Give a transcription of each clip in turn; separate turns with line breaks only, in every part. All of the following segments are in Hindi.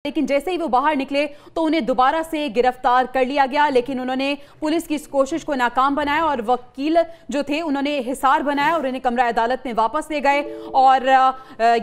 लेकिन जैसे ही वो बाहर निकले तो उन्हें दोबारा से गिरफ्तार कर लिया गया, लेकिन उन्होंने पुलिस की इस कोशिश को नाकाम बनाया और वकील जो थे उन्होंने हिसार बनाया और उन्हें कमरा अदालत में वापस ले गए। और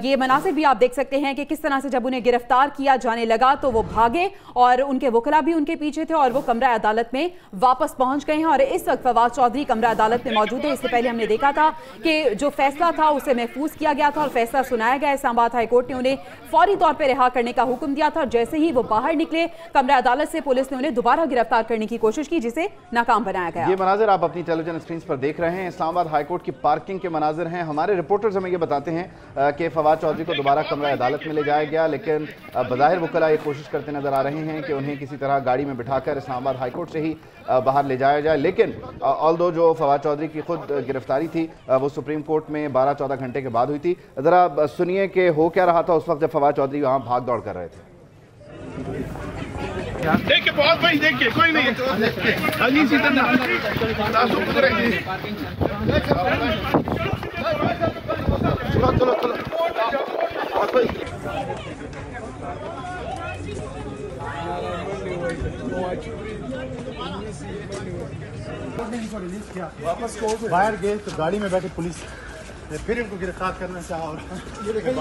ये मनासिर भी आप देख सकते हैं कि किस तरह से जब उन्हें गिरफ्तार किया जाने लगा तो वो भागे और उनके वकील भी उनके पीछे थे और वो कमरा अदालत में वापस पहुंच गए हैं। और इस वक्त फवाद चौधरी कमरा अदालत में मौजूद है। इससे पहले हमने देखा था कि जो फैसला था उसे महफूज किया गया था और फैसला सुनाया गया। इस्लामाबाद हाईकोर्ट ने उन्हें फौरी तौर पर रिहा करने का हुक्म दिया था। जैसे ही वो बाहर निकले कमरा अदालत से पुलिस ने उन्हें दोबारा गिरफ्तार करने की कोशिश की, जिसे नाकाम बनाया गया।
ये मनाजिर आप अपनी टेलीविजन स्क्रीन पर देख रहे हैं, इस्लामाबाद हाईकोर्ट की पार्किंग के मनाजिर हैं। हमारे रिपोर्टर्स हमें ये बताते हैं कि फवाद चौधरी को दोबारा कमरा अदालत में ले जाया गया, लेकिन बज़ाहिर वकील ये कोशिश करते नजर आ रहे हैं कि उन्हें किसी तरह गाड़ी में बिठाकर इस्लामाबाद हाईकोर्ट से ही बाहर ले जाया जाए। लेकिन ऑल्दो जो फवाद चौधरी की खुद गिरफ्तारी थी वो सुप्रीम कोर्ट में 12-14 घंटे के बाद हुई थी। जरा सुनिए कि हो क्या रहा था उस वक्त जब फवाद चौधरी वहाँ भाग दौड़ कर रहे थे।
देखिए बहुत भाई, देखिए कोई नहीं अली सीधे ना चलो चलो चलो बहुत भाई
वापस बाहर गए तो गाड़ी में बैठे पुलिस ने फिर इनको गिरफ्तार करना चाहा और ये देखिए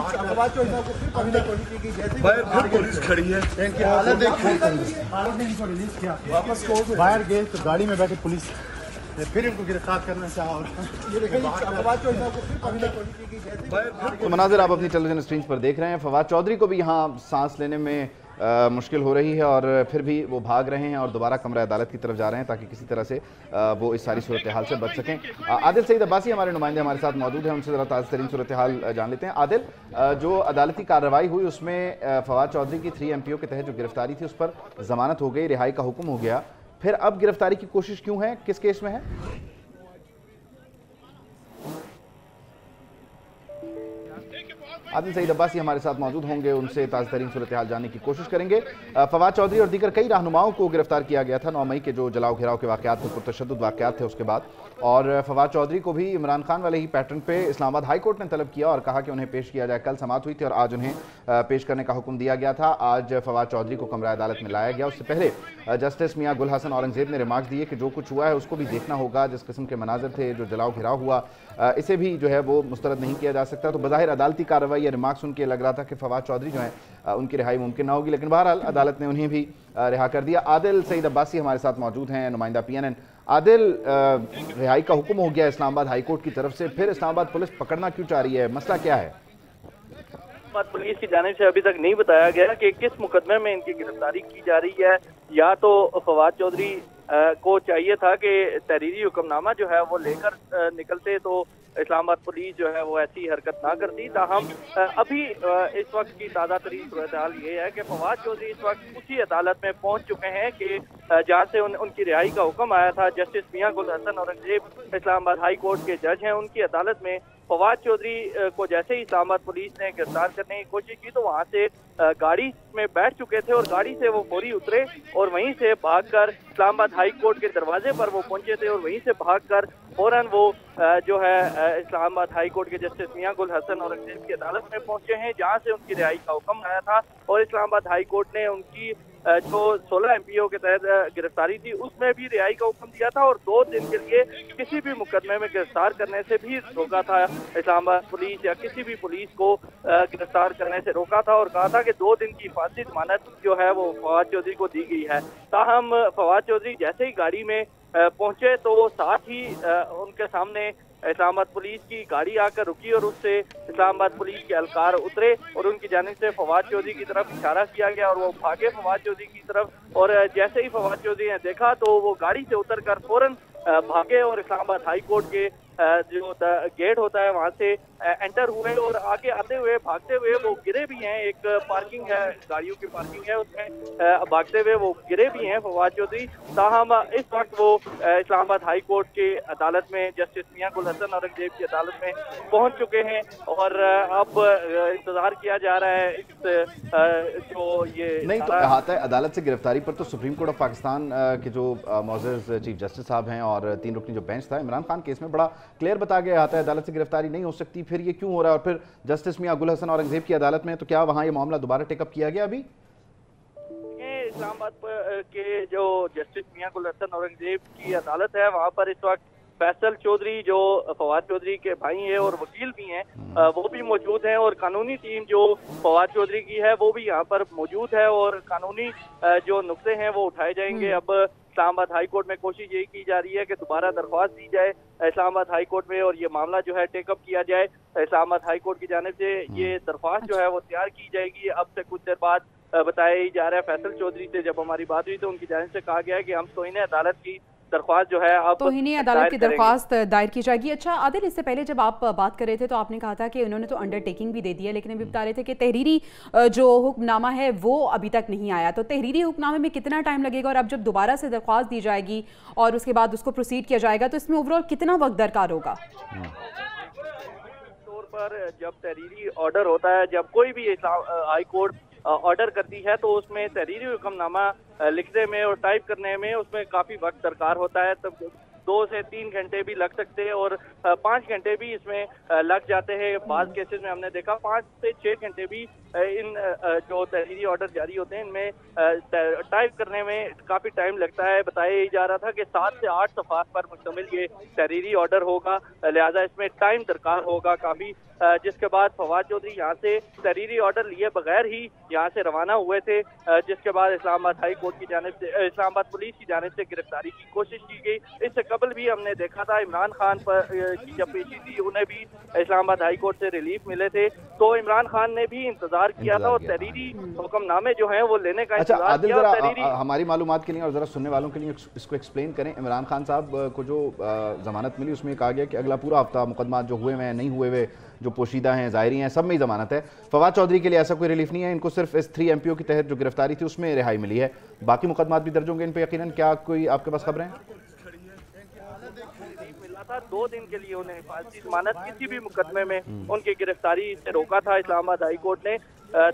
पुलिस खड़ी है,
इनकी हालत देखिए, हालत ने इनको रिलीज किया। वापस बाहर गए तो गाड़ी में बैठे पुलिस ने फिर इनको गिरफ्तार करना चाहा और ये देखिए
तो मनाजिर आप अपनी टेलीविजन स्क्रीन पर देख रहे हैं। फवाद चौधरी को भी यहाँ सांस लेने में मुश्किल हो रही है और फिर भी वो भाग रहे हैं और दोबारा कमरा अदालत की तरफ जा रहे हैं ताकि किसी तरह से वो इस सारी सूरत हाल से बच सकें। आदिल सईद अब्बासी हमारे नुमाइंदे हमारे साथ मौजूद हैं, उनसे ज़रा ताज़ा तरीन सूरत हाल जान लेते हैं। आदिल, जो अदालती कार्रवाई हुई उसमें फवाद चौधरी की 3 MPO के तहत जो गिरफ्तारी थी उस पर जमानत हो गई, रिहाई का हुक्म हो गया, फिर अब गिरफ्तारी की कोशिश क्यों है, किस केस में है? आदिल सईद अब्बासी हमारे साथ मौजूद होंगे, उनसे ताज़ा तरीन सूरत हाल जानने की कोशिश करेंगे। फवाद चौधरी और दीगर कई रहनुमाओं को गिरफ्तार किया गया था 9 मई के जो जलाओ घिराव के वाक़यात थे, पुरतशद्दुद वाक़यात थे उसके बाद, और फवाद चौधरी को भी इमरान खान वाले ही पैटर्न पे इस्लामाबाद हाई कोर्ट ने तलब किया और कहा कि उन्हें पेश किया जाए। कल समाअत हुई थी और आज उन्हें पेश करने का हुक्म दिया गया था। आज फवाद चौधरी को कमरा अदालत में लाया गया। उससे पहले जस्टिस मियां गुल हसन औरंगजेब ने रिमार्क दिए कि जो कुछ हुआ है उसको भी देखना होगा, जिस किस्म के मनाजर थे, जो जलाओ घिराव हुआ, इसे भी जो है वो मुस्तरद नहीं किया जा सकता। तो बज़ाहिर अदालती कार्रवाई या रिमार्क सुन के लग रहा था कि फवाद चौधरी जो है उनकी रिहाई मुमकिन ना होगी, लेकिन बहरहाल अदालत ने उन्हें भी रिहा कर दिया। आदिल सईद अब्बासी हमारे साथ मौजूद हैं, नुमाइंदा PNN। आदिल, रिहाई का हुक्म हो गया इस्लामाबाद हाई कोर्ट की तरफ से, फिर इस्लामाबाद पुलिस पकड़ना क्यों चाह रही है, मसला क्या है?
पुलिस की जानिब से अभी तक नहीं बताया गया कि किस मुकदमे में इनकी गिरफ्तारी की जा रही है। या तो फवाद चौधरी को चाहिए था कि तहरीरी हुक्मनामा जो है वो लेकर निकलते तो इस्लामाबाद पुलिस जो है वो ऐसी हरकत ना करती। ताहम अभी इस वक्त की ताज़ा तरीन सूरत हाल ये है कि फवाद चौधरी इस वक्त उसी अदालत में पहुंच चुके हैं कि जहाँ से उनकी रिहाई का हुक्म आया था। जस्टिस मियां गुल हसन औरंगजेब इस्लामाबाद हाई कोर्ट के जज हैं, उनकी अदालत में फवाद चौधरी को जैसे ही इस्लामाबाद पुलिस ने गिरफ्तार करने की कोशिश की तो वहाँ से गाड़ी में बैठ चुके थे और गाड़ी से वो फौरी उतरे और वहीं से भागकर इस्लामाबाद हाई कोर्ट के दरवाजे पर वो पहुंचे थे और वहीं से भागकर फौरन वो जो है इस्लामाबाद हाई कोर्ट के जस्टिस मियां गुल हसन औरंगजेब की अदालत में पहुंचे हैं, जहां से उनकी रिहाई का हुक्म आया था। और इस्लामाबाद हाई कोर्ट ने उनकी जो 16 MPO के तहत गिरफ्तारी थी उसमें भी रिहाई का हुक्म दिया था और 2 दिन के लिए किसी भी मुकदमे में गिरफ्तार करने से भी रोका था। इस्लामाबाद पुलिस या किसी भी पुलिस को गिरफ्तार करने से रोका था और कहा था कि 2 दिन की हिफाजती जमानत जो है वो फवाद चौधरी को दी गई है। ताहम फवाद चौधरी जैसे ही गाड़ी में पहुंचे तो साथ ही उनके सामने इस्लामाबाद पुलिस की गाड़ी आकर रुकी और उससे इस्लामाबाद पुलिस के एहलकार उतरे और उनकी जानिब से फवाद चौधरी की तरफ इशारा किया गया और वो भागे फवाद चौधरी की तरफ। और जैसे ही फवाद चौधरी ने देखा तो वो गाड़ी से उतरकर फौरन भागे और इस्लामाबाद हाई कोर्ट के जो गेट होता है वहाँ से एंटर हुए और आगे आते हुए भागते हुए वो गिरे भी हैं। एक पार्किंग है, गाड़ियों की पार्किंग है, उसमें भागते हुए वो गिरे भी हैं फवाद चौधरी। ताहम इस वक्त वो इस्लामाबाद हाई कोर्ट के अदालत में जस्टिस मियां गुल हसन औरंगजेब की अदालत में पहुंच चुके हैं और अब इंतजार किया जा रहा है इस जो ये
नहीं तो आता है अदालत से गिरफ्तारी पर तो सुप्रीम कोर्ट ऑफ पाकिस्तान के जो मौजूद चीफ जस्टिस साहब हैं और 3 रुकनी जो बेंच था, इमरान खान केस में बड़ा क्लियर बता गया आता है अदालत से गिरफ्तारी नहीं हो सकती, फिर ये क्यों हो रहा है? और फिर जस्टिस मियां गुल हसन औरंगजेब की अदालत में तो क्या वहां ये मामला दोबारा टेकअप किया गया अभी?
इस्लामाबाद के जो जस्टिस मियां गुल हसन औरंगजेब की अदालत है, वहाँ पर इस वक्त फैसल चौधरी जो फवाद चौधरी के भाई हैं और वकील भी हैं, वो भी मौजूद हैं, और कानूनी टीम जो फवाद चौधरी की है वो भी यहाँ पर मौजूद है, और कानूनी जो नुक्ते हैं वो उठाए जाएंगे। अब इस्लामाबाद हाई कोर्ट में कोशिश यही की जा रही है कि दोबारा दरख्वास्त दी जाए इस्लामाबाद हाई कोर्ट में, और ये मामला जो है टेकअप किया जाए इस्लामाबाद हाई कोर्ट की जानिब से। ये दरख्वास्त जो है वो तैयार की जाएगी। अब से कुछ देर बाद बताया ही जा रहा है, फैसल चौधरी से जब हमारी बात हुई तो उनकी जानिब से कहा गया है कि हम तौहीन अदालत की दरख्वास्त जो है अब
तौहीन अदालत की दरख्वास्त दायर की जाएगी। अच्छा आदिल, इससे पहले जब आप बात कर रहे थे तो आपने कहा था कि उन्होंने तो अंडरटेकिंग भी दे दी है, लेकिन अभी बता रहे थे कि तहरीरी जो हुक्मनामा है वो अभी तक नहीं आया। तो तहरीरी हुक्मनामे में कितना टाइम लगेगा, और अब जब दोबारा से दरख्वास्त दी जाएगी और उसके बाद उसको प्रोसीड किया जाएगा तो इसमें ओवरऑल कितना वक्त दरकार होगा?
तौर पर जब तहरीरी ऑर्डर होता है, जब कोई भी हाई कोर्ट ऑर्डर करती है तो उसमें तहरीरी हुक्मनामा लिखने में और टाइप करने में उसमें काफ़ी वक्त दरकार होता है। तब 2 से 3 घंटे भी लग सकते हैं और 5 घंटे भी इसमें लग जाते हैं। बाज़ केसेस में हमने देखा 5 से 6 घंटे भी इन जो तहरीरी ऑर्डर जारी होते हैं इनमें टाइप करने में काफ़ी टाइम लगता है। बताया ही जा रहा था कि 7 से 8 सफ़ात पर मुश्तमिल ये तहरीरी ऑर्डर होगा, लिहाजा इसमें टाइम दरकार होगा काफ़ी। जिसके बाद फवाद चौधरी यहाँ से तहरीरी ऑर्डर लिए बगैर ही यहाँ से रवाना हुए थे, जिसके बाद इस्लामाबाद हाई कोर्ट की जानिब से, इस्लामाबाद पुलिस की जानिब से गिरफ्तारी की कोशिश की गई। इससे कबल भी हमने देखा था इमरान खान पर की जब पेशी थी, उन्हें भी इस्लामाबाद हाई कोर्ट से रिलीफ मिले थे, तो इमरान खान ने भी इंतजार किया था और तहरीरी हुक्मनामे जो हैं वो लेने का इंतजार किया।
जरा हमारी मालूमात के लिए और जरा सुनने वालों के लिए इसको एक्सप्लेन करें। इमरान खान साहब को जो जमानत मिली उसमें कहा गया कि अगला पूरा हफ्ता मुकदमा जो हुए हैं नहीं हुए हुए जो पोशीदा हैं ज़ायरी हैं सब में ही जमानत है। फवाद चौधरी के लिए ऐसा कोई रिलीफ नहीं है, इनको सिर्फ इस 3 MPO के तहत जो गिरफ्तारी थी उसमें रिहाई मिली है, बाकी मुकदमात भी दर्ज होंगे इन पे यकीनन। क्या कोई आपके पास खबरें?
मिला था 2 दिन के लिए उन्हें हिफाजती जमानत, किसी भी मुकदमे में उनकी गिरफ्तारी से रोका था इस्लामाबाद हाई कोर्ट ने।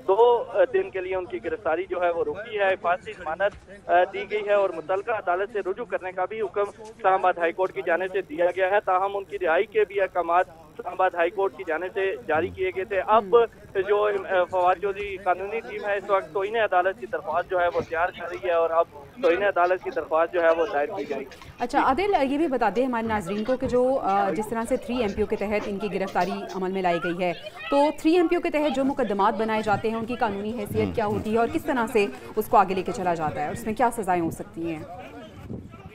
2 दिन के लिए उनकी गिरफ्तारी जो है वो रुकी है, हिफाजती जमानत दी गई है और मुतल्लिका अदालत से रुजू करने का भी हुक्म इस्लामाबाद हाई कोर्ट की जानिब से दिया गया है। ताहम उनकी रिहाई के भी अहकाम इस्लामाबाद हाई कोर्ट की जानिब से जारी किए गए थे। अब जो फवाद चौधरी कानूनी टीम है इस वक्त तौहीन अदालत की दरख्वास्त जो है वो तैयार कर रही है और अब तौहीन अदालत की दरख्वास्त जो है वो दायर की जाएगी।
अच्छा आदिल, ये भी बता दें हमारे नाजरीन को कि जो जिस तरह से 3 MPO के तहत इनकी गिरफ्तारी अमल में लाई गई है, तो 3 MPO के तहत जो मुकदमात बनाए जाते हैं उनकी कानूनी हैसियत क्या होती है और किस तरह से उसको आगे लेके चला जाता है और उसमें क्या सजाएं हो सकती हैं?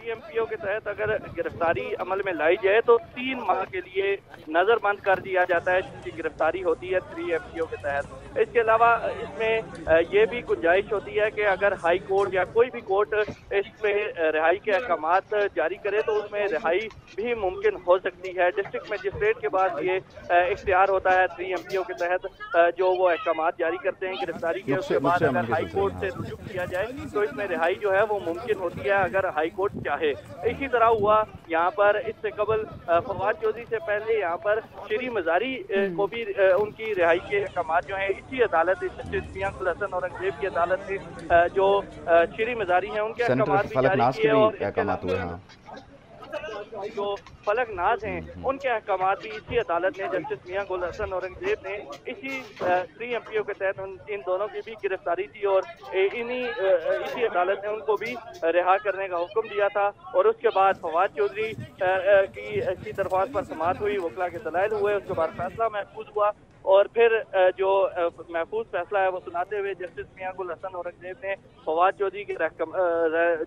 MPO के तहत अगर गिरफ्तारी अमल में लाई जाए तो 3 माह के लिए नजरबंद कर दिया जाता है जिसकी गिरफ्तारी होती है 3 MPO के तहत। इसके अलावा इसमें ये भी गुंजाइश होती है कि अगर हाई कोर्ट या कोई भी कोर्ट इसमें रिहाई के अहकामात जारी करे तो उसमें रिहाई भी मुमकिन हो सकती है। डिस्ट्रिक्ट मजिस्ट्रेट के बाद ये इख्तियार होता है 3 MPO के तहत जो वो अहकामात जारी करते हैं गिरफ्तारी के, उसके बाद अगर हाई कोर्ट से रुजू किया जाए तो इसमें रिहाई जो है वो मुमकिन होती है अगर हाई कोर्ट चाहे। इसी तरह हुआ यहाँ पर इससे कबल फवाद चौधरी से पहले यहाँ पर श्री मजारी को भी उनकी रिहाई के अहकाम जो हैं इसी अदालत मियां गुल हसन औरंगजेब की अदालत से जो श्री मजारी हैं उनके अहकाम भी जारी किए और जो फलक नाज हैं उनके अहकाम भी इसी अदालत ने जस्टिस मियां गुल हसन औरंगजेब ने इसी 3 MPO के तहत इन दोनों की भी गिरफ्तारी थी और इसी अदालत ने उनको भी रिहा करने का हुक्म दिया था। और उसके बाद फवाद चौधरी की इसी दरख्वास्त पर समाअत हुई, वकला के दलाइल हुए, उसके बाद फैसला महफूज हुआ और फिर जो महफूज फैसला है वो सुनाते हुए जस्टिस मियां गुल हसन औरंगजेब ने फवाद चौधरी के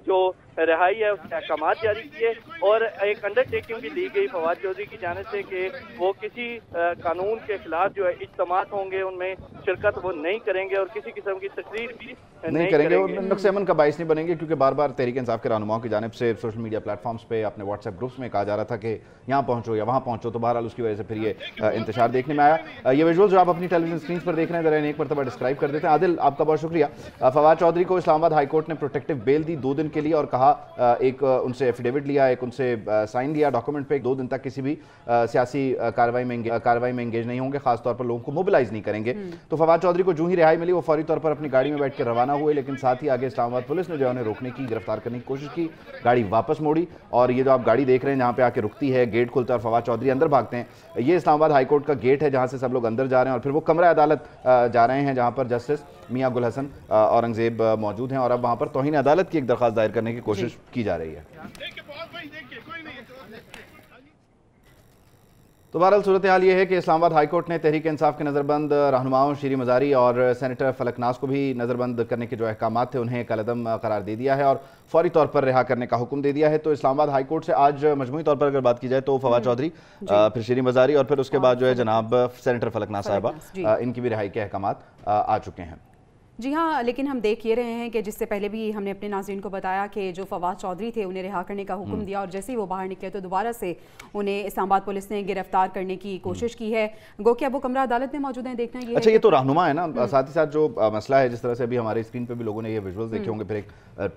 जो रिहाई है उसके अहकाम जारी किए और एक अंडरटेकिंग भी ली गई फवाद चौधरी की जाने से कि वो किसी कानून के खिलाफ जो है इज्तिमात होंगे उनमें शिरकत वो नहीं करेंगे और किसी किस्म की तकरीर भी नहीं करेंगे और
नुक्से अमन का बाइस नहीं बनेंगे, क्योंकि बार बार तहरीक इंसाफ के रहनुमाओं की जानिब से सोशल मीडिया प्लेटफॉर्म्स पे अपने व्हाट्सएप ग्रुप्स में कहा जा रहा था कि यहाँ पहुँचो या वहाँ पहुँचो, तो बहरहाल उसकी वजह से फिर ये इंतशार देखने में आया। ये विजुअल जो आप अपनी टेलीविजन स्क्रीन पर देख रहे हैं जरा एक मरतबा डिस्क्राइब कर देते हैं। आदिल आपका बहुत शुक्रिया। फवाद चौधरी को इस्लामाबाद हाई कोर्ट ने प्रोटेक्टिव बेल दी 2 दिन के लिए और कहा एक उनसे एफिडेविट लिया, एक उनसे साइन लिया डॉक्यूमेंट पे, 2 दिन तक किसी भी सियासी कार्रवाई में एंगेज नहीं होंगे, खासतौर पर लोगों को मोबिलाइज नहीं करेंगे। तो फवाद चौधरी को जो ही रिहाई मिली वो फौरी तौर पर अपनी गाड़ी में बैठ कर रवाना हुए, लेकिन साथ ही आगे इस्लामाबाद पुलिस ने जो उन्हें रोकने की, गिरफ्तार करने की कोशिश की, गाड़ी वापस मोड़ी और ये जो आप गाड़ी देख रहे हैं जहाँ पे आके रुकती है, गेट खुलता है और फवाद चौधरी अंदर भागते हैं, ये इस्लामाबाद हाई कोर्ट का गेट है जहाँ से सब लोग अंदर अंदर जा रहे हैं और फिर वो कमरा अदालत जा रहे हैं जहाँ पर जस्टिस मियां गुल हसन औरंगजेब मौजूद हैं और अब वहाँ पर तौहीन अदालत की एक दरख्वास्त दायर करने की कोशिश की जा रही है। तो बहरहाल सूरत हाल ये है कि इस्लामाबाद हाईकोर्ट ने तहरीक इंसाफ के नज़रबंद रहनुमाओं शीरी मज़ारी और सेनेटर फलक नाज को भी नज़रबंद करने के जो अहकाम थे उन्हें कलअदम करार दे दिया है और फौरी तौर पर रिहा करने का हुक्म दे दिया है। तो इस्लामाबाद हाईकोर्ट से आज मजमूई तौर पर अगर बात की जाए तो फवाद चौधरी, फिर शीरी मज़ारी और फिर उसके बाद जो है जनाब सेनेटर फलक नाज साहिबा, इनकी भी रिहाई के अहकाम आ चुके हैं।
जी हाँ, लेकिन हम देख ये रहे हैं कि जिससे पहले भी हमने अपने नाज़रीन को बताया कि जो फवाद चौधरी थे उन्हें रिहा करने का हुक्म दिया और जैसे ही वो बाहर निकले तो दोबारा से उन्हें इस्लामाबाद पुलिस ने गिरफ्तार करने की कोशिश की है। गो कि अब वो कमरा अदालत में मौजूद हैं, देखना ये
अच्छा, ये तो रहनुमा है ना, साथ ही साथ जो मसला है, जिस तरह से अभी हमारे स्क्रीन पे भी लोगों ने ये विजुअल्स देखे होंगे, फिर एक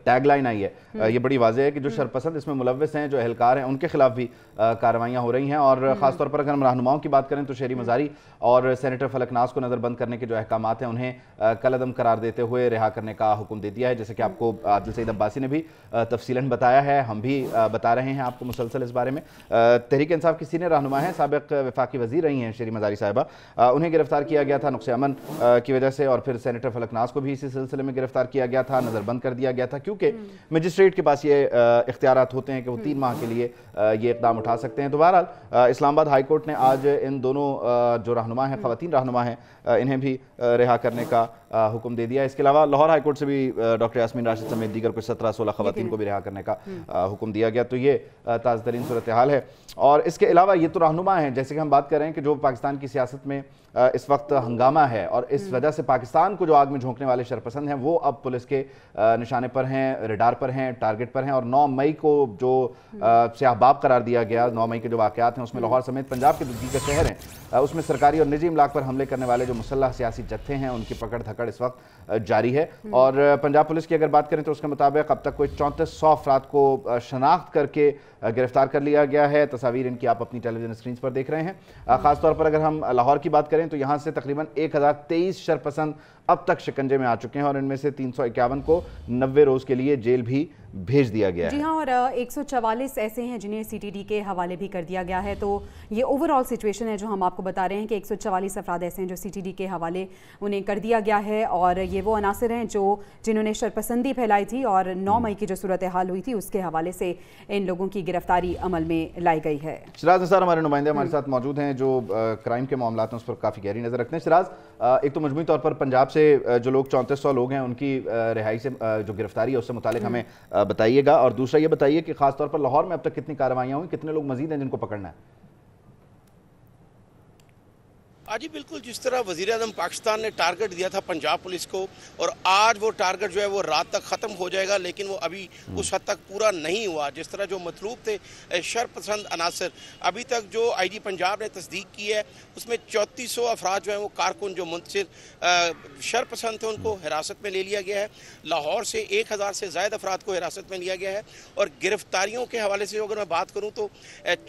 टैग लाइन आई है, ये बड़ी वाज़ेह है कि जो शरपसंद इसमें मुलव्विस हैं, जो एहलकार हैं, उनके खिलाफ भी कार्रवाइयाँ हो रही हैं और ख़ासतौर पर अगर हम रहनुमाओं की बात करें तो शेरी मज़ारी और सेनेटर फलक नाज को नज़रबंद करने के जो अहकाम हैं उन्हें कलअदम करार देते हुए रिहा करने का हुक्म दे दिया है। जैसे कि आपको आदिल सईद अब्बासी ने भी तफसीलन बताया है, हम भी बता रहे हैं आपको मुसलसल इस बारे में। तहरीक इंसाफ की सीनियर रहनुमा हैं, साबिक वफाकी वज़ीर रही हैं शेरी मज़ारी साहिबा, उन्हें गिरफ्तार किया गया था नुक्से अमन की वजह से और फिर सेनेटर फलक नाज को भी इसी सिलसिले में गिरफ्तार किया गया था, नज़रबंद कर दिया गया था क्योंकि मजिस्ट्रेट के पास ये इख्तियारात होते हैं कि वो 3 माह के लिए ये इक़दाम उठा सकते हैं। तो बहरहाल इस्लामाबाद हाई कोर्ट ने आज इन दोनों जो रहनुमा हैं, ख़वातीन रहनुमा हैं, इन्हें भी रिहा करने का हुक्म दे दिया। इसके अलावा लाहौर हाईकोर्ट से भी डॉक्टर यास्मीन राशिद समेत दीगर कुछ 17-16 ख़वातीन को भी रिहा करने का हुक्म दिया गया। तो ये ताज़ा तरीन सूरत हाल है और इसके अलावा ये तो रहनुमा हैं, जैसे कि हम बात कर रहे हैं कि जो पाकिस्तान की सियासत में इस वक्त हंगामा है और इस वजह से पाकिस्तान को जो आग में झोंकने वाले शरपसंद हैं वो अब पुलिस के निशाने पर हैं, रेडार पर हैं, टारगेट पर हैं और 9 मई को जो स्याहबाब करार दिया गया, 9 मई के जो वाक़यात हैं उसमें लाहौर समेत पंजाब के दीगर शहर हैं उसमें सरकारी और निजी इमलाक पर हमले करने वाले जो मुसल्लह सियासी जत्थे हैं उनकी पकड़ धकड़ इस वक्त जारी है। और पंजाब पुलिस की अगर बात करें तो उसके मुताबिक अब तक कोई 3400 अफराद को शनाख्त करके गिरफ्तार कर लिया गया है। तस्वीर इनकी आप अपनी टेलीविजन स्क्रीन पर देख रहे हैं। खासतौर पर अगर हम लाहौर की बात करें तो यहाँ से तकरीबन 1023 शरपसंद अब तक शिकंजे में आ चुके हैं और इनमें से 351 को 90 रोज़ के लिए जेल भी भेज दिया गया है।
जी हाँ, और 144 ऐसे हैं जिन्हें सीटीडी के हवाले भी कर दिया गया है। तो ये ओवरऑल सिचुएशन है जो हम आपको बता रहे हैं कि 144 अफराद ऐसे हैं जो सीटीडी के हवाले उन्हें कर दिया गया है और ये वो अनासर हैं जिन्होंने शरपसंदी फैलाई थी और 9 मई की जो सूरत हाल हुई थी उसके हवाले से इन लोगों की गिरफ्तारी अमल में लाई गई है।
सिराज निसार हमारे नुमाइंदे हमारे साथ मौजूद हैं जो क्राइम के मामला हैं उस पर काफ़ी गहरी नज़र रखते हैं। सिराज, एक तो मजमूई तौर पर पंजाब से जो लोग 3400 लोग हैं उनकी रिहाई से जो गिरफ्तारी है उससे मुतालिक हमें बताइएगा और दूसरा ये बताइए कि खासतौर पर लाहौर में अब तक कितनी कार्रवाइयां हुई, कितने लोग मजीद हैं जिनको पकड़ना है?
जी बिल्कुल, जिस तरह वज़ीर-ए-आज़म पाकिस्तान ने टारगेट दिया था पंजाब पुलिस को और आज वो टारगेट जो है वो रात तक ख़त्म हो जाएगा, लेकिन वो अभी उस हद तक पूरा नहीं हुआ। जिस तरह जो मतलूब थे शरपसंद अनासर, अभी तक जो आईजी पंजाब ने तस्दीक की है उसमें 3400 अफराद जो हैं वो कारकुन जो मुंतशिर शरपसंद थे उनको हिरासत में ले लिया गया है। लाहौर से 1000 से ज़ायद अफराद को हिरासत में लिया गया है और गिरफ्तारियों के हवाले से अगर मैं बात करूँ तो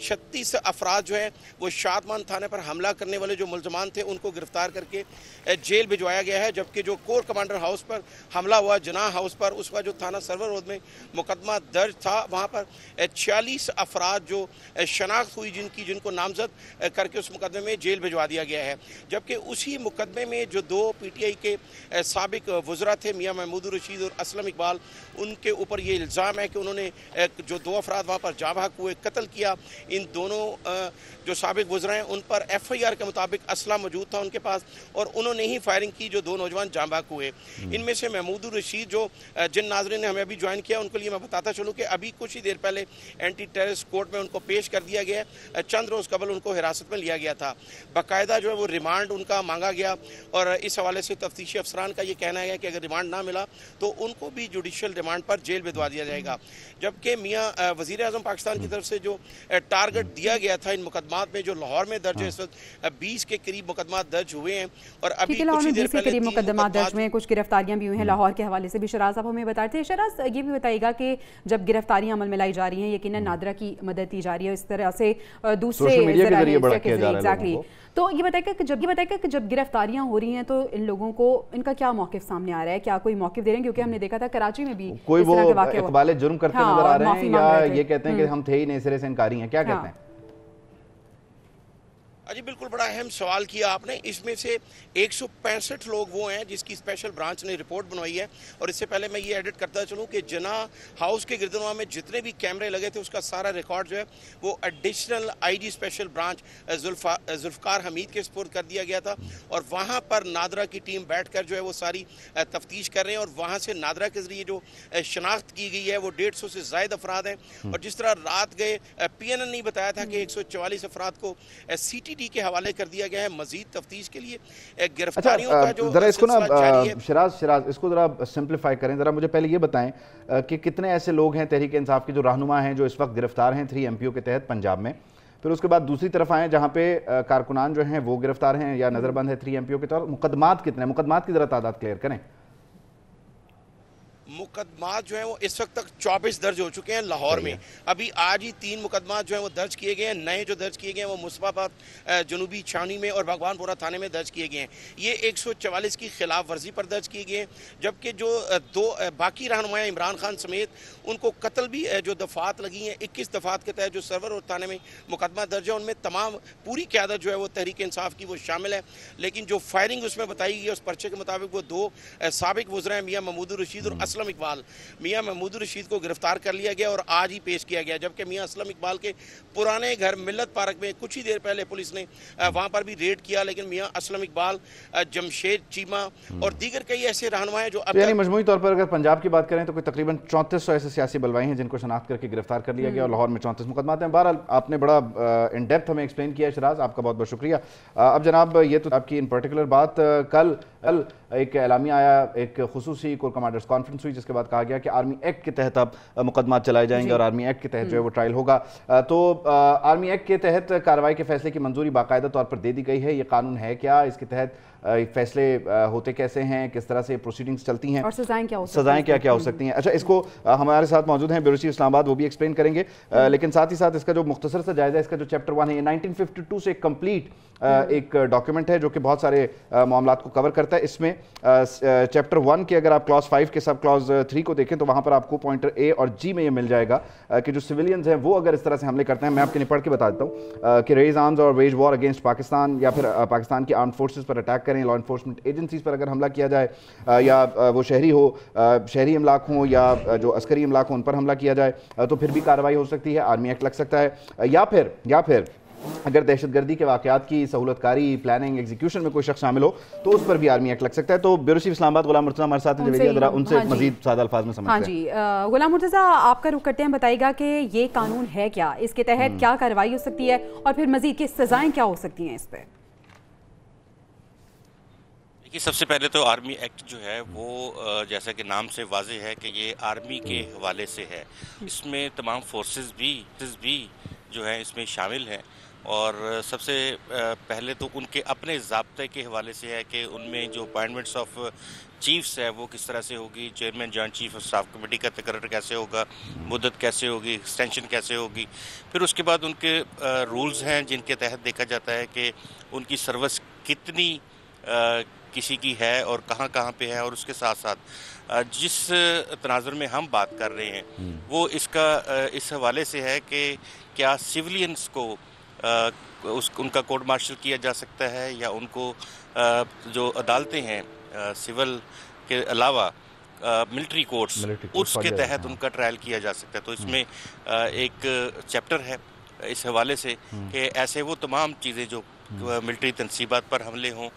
36 अफराद जो है वो शादमान थाने पर हमला करने वाले जो मुल्ज़मान थे उनको गिरफ्तार करके जेल भिजवाया गया है, जबकि जो कोर कमांडर हाउस पर हमला हुआ, जनाह हाउस पर, उसका जो थाना सर्वर रोड में मुकदमा दर्ज था वहाँ पर 46 अफराद जो शनाख्त हुई जिनको नामजद करके उस मुकदमे में जेल भिजवा दिया गया है। जबकि उसी मुकदमे में जो 2 PTI के साबिक वज़रा थे मियाँ महमूद रशीद और असलम इकबाल, उनके ऊपर ये इल्ज़ाम है कि उन्होंने जो 2 अफराद वहाँ पर जाँ बहक हुए कत्ल किया। इन दोनों जो साबिक वज़रा हैं उन पर FIR के मुताबिक असला मौजूद था उनके पास और उन्होंने ही फायरिंग की जो 2 नौजवान जाँ बहक हुए। इनमें से महमूद रशीद जो जिन नाज़रीन ने हमें अभी ज्वाइन किया उनके लिए मैं बताता चलूँ कि अभी कुछ ही देर पहले एंटी टेररिस्ट कोर्ट में उनको पेश कर दिया गया है। चंद रोज़ कबल उनको हिरासत में लिया गया था, बाकायदा जो है वो रिमांड उनका मांगा गया और इस हवाले से तफ्तीशी अफसरान का ये कहना है कि अगर रिमांड ना मिला तो उनको भी जुडिशल रिमांड पर जेल भिजवा दिया जाएगा। जबकि मियाँ वज़ीर-ए-आज़म पाकिस्तान की तरफ से जो टारगेट दिया गया था इन मुकदमात में जो लाहौर में दर्ज है, इस वक्त 20 के करीब मुकदमा दर्ज हुए हैं और अभी कुछ ही देर पहले 30
मुकदमा दर्ज हुए, कुछ गिरफ्तारियां भी हुई हैं। लाहौर के हवाले से भी शराज आप हमें बताते हैं। शराज, ये भी बताइएगा कि जब गिरफ्तारियां अमल में लाई जा रही हैं, यकीनन नादरा की मदद दी जा रही है, इस तरह से दूसरे एग्जैक्टली, तो ये बताइएगा कि जब गिरफ्तारियां हो रही हैं तो इन लोगों को इनका क्या मौक़िफ़ सामने आ रहा है, क्या कोई मौक़िफ़ दे रहे हैं? क्योंकि हमने देखा था कराची में भी
कोई वो इकबाल जुर्म करते नजर आ रहे हैं या ये कहते हैं कि हम थे ही नहीं, सिरे से इनकारी हैं, क्या कहते हैं?
अजी बिल्कुल बड़ा अहम सवाल किया आपने। इसमें से 165 लोग वो हैं जिसकी स्पेशल ब्रांच ने रिपोर्ट बनवाई है। और इससे पहले मैं ये एडिट करता चलूँ कि जना हाउस के गिरदनवा में जितने भी कैमरे लगे थे उसका सारा रिकॉर्ड जो है वो additional IG special branch Zulfikar Hamid के स्पुर्द कर दिया गया था। और वहाँ पर नादरा की टीम बैठ कर जो है वो सारी तफ्तीश कर रहे हैं। और वहाँ से नादरा के जरिए जो शनाख्त की गई है वो 150 से ज़ायद अफराद हैं। और जिस तरह रात गए PNN ने बताया था कि 144 अफराद को CTD के हवाले कर दिया गया है मजीद तफ्तीश के लिए। गिरफ्तारियों का जो
जरा इसको ना शिराज इसको जरा सिंप्लीफाई करें। जरा मुझे पहले ये बताएं कि कितने ऐसे लोग हैं तहरीक इंसाफ के जो रहनुमा हैं जो इस वक्त गिरफ्तार हैं 3 MPO के तहत पंजाब में। फिर उसके बाद दूसरी तरफ आए जहां पे कारकुनान जो हैं वो गिरफ्तार हैं या नजरबंद है 3 MPO के तौर। मुकदमात कितने, मुकदमात की जरा तादाद क्लियर करें।
मुकदमात जो है वो इस वक्त तक 24 दर्ज हो चुके हैं लाहौर में। अभी आज ही 3 मुकदमात जो है वो दर्ज किए गए हैं। नए जो दर्ज किए गए हैं वो मुस्ताबाद जनूबी छावनी में और भगवानपुरा थाने में दर्ज किए गए हैं। ये 144 की खिलाफ वर्जी पर दर्ज किए गए हैं। जबकि जो 2 बाकी रहनुमाया इमरान खान समेत उनको कत्ल भी जो दफात लगी हैं 21 दफात के तहत जो सर्वर और थाने में मुकदमा दर्ज है उनमें तमाम पूरी क़यादत जो है वो तहरीक इंसाफ की वो शामिल है। लेकिन जो फायरिंग उसमें बताई गई है उस पर्चे के मुताबिक वो 2 साबिक वज़रा मियाँ महमूद रशीद और असलम इकबाल। मियाँ महमूद रशीद को गिरफ्तार कर लिया गया और आज ही पेश किया गया। जबकि मियाँ असलम इकबाल के पुराने घर मिल्लत पार्क में कुछ ही देर पहले पुलिस ने वहां पर भी रेड किया। लेकिन मियाँ असलम इकबाल, जमशेद चीमा और दीगर कई ऐसे रहनुमा हैं जो यानी
मजमूई तौर पर अगर पंजाब की बात करें तो कोई तकरीबन 3400 ऐसे सियासी बलवाई हैं जिनको शनाख्त करके गिरफ्तार कर लिया गया और लाहौर में 34 मुकदमात हैं। बहरहाल आपने बड़ा इन डेप्थ हमें एक्सप्लेन किया शिराज, आपका बहुत बहुत शुक्रिया। अब जनाब ये तो आपकी इन पर्टिकुलर बात, कल एक एलामिया आया, एक खुसूसी कोर कमांडर्स कॉन्फ्रेंस हुई जिसके बाद कहा गया कि आर्मी एक्ट के तहत अब मुकदमात चलाए जाएंगे और आर्मी एक्ट के तहत जो है वो ट्रायल होगा। तो आर्मी एक्ट के तहत कार्रवाई के फैसले की मंजूरी बाकायदा तौर पर दे दी गई है। ये कानून है क्या, इसके तहत फैसले होते कैसे हैं, किस तरह से प्रोसीडिंग्स चलती हैं और सजाएं क्या हो सकती हैं। अच्छा, इसको हमारे साथ मौजूद हैं ब्यूरो चीफ इस्लामाबाद, वो भी एक्सप्लेन करेंगे। लेकिन साथ ही साथ इसका जो मुख्तसर सा जायजा, इसका जो चैप्टर 1 है ये 1952 से कंप्लीट एक डॉक्यूमेंट है जो कि बहुत सारे मामलात को कवर करता है। इसमें चैप्टर 1 के अगर आप क्लॉज 5 के सब क्लॉज 3 को देखें तो वहां पर आपको पॉइंटर A और G में ये मिल जाएगा कि जो सिविलियंस हैं वो अगर इस तरह से हमले करते हैं, मैं आपके लिए पढ़ के बता देता हूँ कि रेज आर्म्स और वेज वॉर अगेंस्ट पाकिस्तान या फिर पाकिस्तान की आर्म्ड फोर्सेस पर अटैक करें, लॉ इन्फोर्समेंट एजेंसीज पर अगर हमला किया जाए या वो शहरी इमलाक हों या जो अस्करी इमलाक हों उन पर हमला किया जाए तो फिर भी कार्रवाई हो सकती है, आर्मी एक्ट लग सकता है। या फिर अगर दहशतगर्दी के वाक़यात की सहूलतकारी, प्लानिंग, एग्जीक्यूशन में कोई शख्स शामिल हो तो उस पर भी आर्मी एक्ट लग सकता है। तो ब्यूरो चीफ इस्लामाबाद गुलाम मुर्तज़ा हमारे साथ हैं, जरा उनसे मजीद सादा अल्फाज में समझते हैं।
हाँ जी, गुलाम मुर्तज़ा आपका रुख करते हैं, बताइएगा कि ये कानून है क्या, इसके तहत क्या कार्रवाई हो सकती है और फिर मजीद की सजाएं क्या हो सकती हैं इस पर।
सबसे पहले तो आर्मी एक्ट जो है वो जैसा कि नाम से वाज़ेह है कि ये आर्मी के हवाले से है। इसमें तमाम फोर्सेस भी जो है इसमें शामिल हैं और सबसे पहले तो उनके अपने ज़ाब्ते के हवाले से है कि उनमें जो अपॉइंटमेंट्स ऑफ चीफ्स है वो किस तरह से होगी, chairman joint chief of staff committee का तकर्रर कैसे होगा, मुद्दत कैसे होगी, एक्सटेंशन कैसे होगी। फिर उसके बाद उनके रूल्स हैं जिनके तहत देखा जाता है कि उनकी सर्विस कितनी किसी की है और कहाँ पे है। और उसके साथ साथ जिस तनाजुर में हम बात कर रहे हैं वो इसका इस हवाले से है कि क्या सिविलियंस को उनका कोर्ट मार्शल किया जा सकता है या उनको जो अदालतें हैं सिविल के अलावा मिलिट्री कोर्ट्स उसके तहत उनका ट्रायल किया जा सकता है। तो इसमें एक चैप्टर है इस हवाले से कि ऐसे वो तमाम चीज़ें जो मिलिट्री तनसीबात पर हमले हों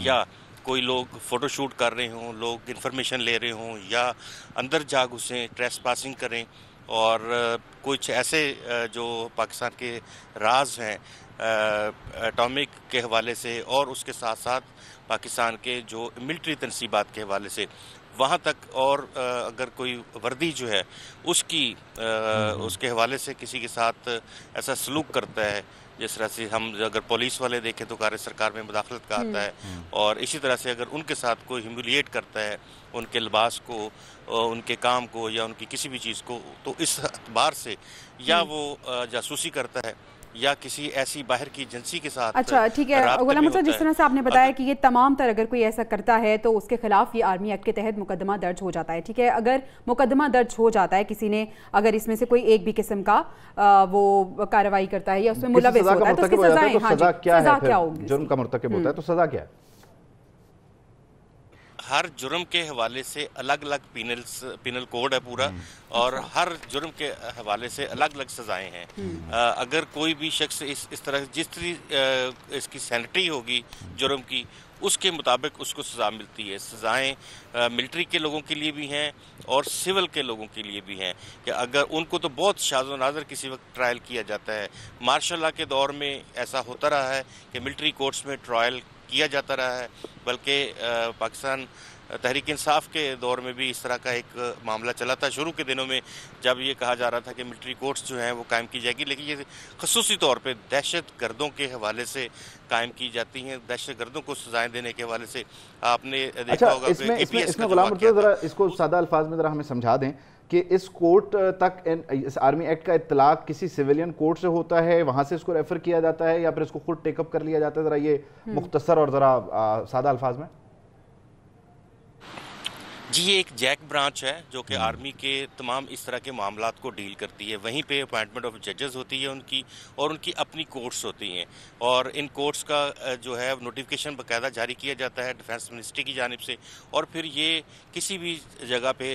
या कोई लोग फ़ोटोशूट कर रहे हों, लोग इंफॉर्मेशन ले रहे हों या अंदर जा घुसें, ट्रेसपासिंग करें और कुछ ऐसे जो पाकिस्तान के राज हैं एटॉमिक के हवाले से और उसके साथ साथ पाकिस्तान के जो मिलिट्री तनसीबात के हवाले से वहाँ तक और अगर कोई वर्दी जो है उसकी उसके हवाले से किसी के साथ ऐसा सलूक करता है, जिस तरह से हम अगर पुलिस वाले देखें तो कार्य सरकार में मुदाखलत का आता है और इसी तरह से अगर उनके साथ कोई ह्यूमिलिएट करता है उनके लिबास को, उनके काम को या उनकी किसी भी चीज़ को, तो इस एतबार से या वो जासूसी करता है या किसी ऐसी बाहर की एजेंसी के साथ।
अच्छा ठीक है गुलाम मुर्तज़ा, जिस तरह से आपने बताया कि ये तमाम तर अगर कोई ऐसा करता है तो उसके खिलाफ ये आर्मी एक्ट के तहत मुकदमा दर्ज हो जाता है, ठीक है। अगर मुकदमा दर्ज हो जाता है, किसी ने अगर इसमें से कोई एक भी किस्म का वो कार्रवाई करता है या उसमें मुलविस होता है तो उसकी सजा क्या होगी?
जुर्म का मुर्तकिब होता है तो सजा क्या है?
हर जुर्म के हवाले से अलग अलग पिनल कोड है पूरा, और हर जुर्म के हवाले से अलग अलग सजाएं हैं। अगर कोई भी शख्स इस तरह जिस तरह इसकी सैनिटी होगी जुर्म की, उसके मुताबिक उसको सज़ा मिलती है। सज़ाएं मिलिट्री के लोगों के लिए भी हैं और सिविल के लोगों के लिए भी हैं कि अगर उनको तो बहुत शाज़ो नाज़र किसी वक्त ट्रायल किया जाता है। मार्शल लॉ के दौर में ऐसा होता रहा है कि मिलिट्री कोर्ट्स में ट्रायल किया जाता रहा है, बल्कि पाकिस्तान तहरीक इंसाफ के दौर में भी इस तरह का एक मामला चला था शुरू के दिनों में, जब ये कहा जा रहा था कि मिलिट्री कोर्ट्स जो हैं वो कायम की जाएगी, लेकिन ये खसूसी तौर पे दहशत गर्दों के हवाले से कायम की जाती हैं। दहशत गर्दों को सजाएं देने के हवाले से आपने देखा होगा
इसमें गुलाम मुर्तज़ा ज़रा इसको सादा अल्फाज में ज़रा हमें समझा दें कि इस कोर्ट तक इस आर्मी एक्ट का इत्तलाक किसी सिविलियन कोर्ट से होता है, वहाँ से इसको रेफर किया जाता है, या फिर इसको खुद टेकअप कर लिया जाता है? ज़रा ये मुख्तसर और ज़रा सादा अल्फाज में।
जी, ये एक जैक ब्रांच है जो कि आर्मी के तमाम इस तरह के मामलात को डील करती है। वहीं पे अपॉइंटमेंट ऑफ जजेस होती है उनकी, और उनकी अपनी कोर्ट्स होती हैं, और इन कोर्ट्स का जो है नोटिफिकेशन बाकायदा जारी किया जाता है डिफेंस मिनिस्ट्री की जानिब से, और फिर ये किसी भी जगह पे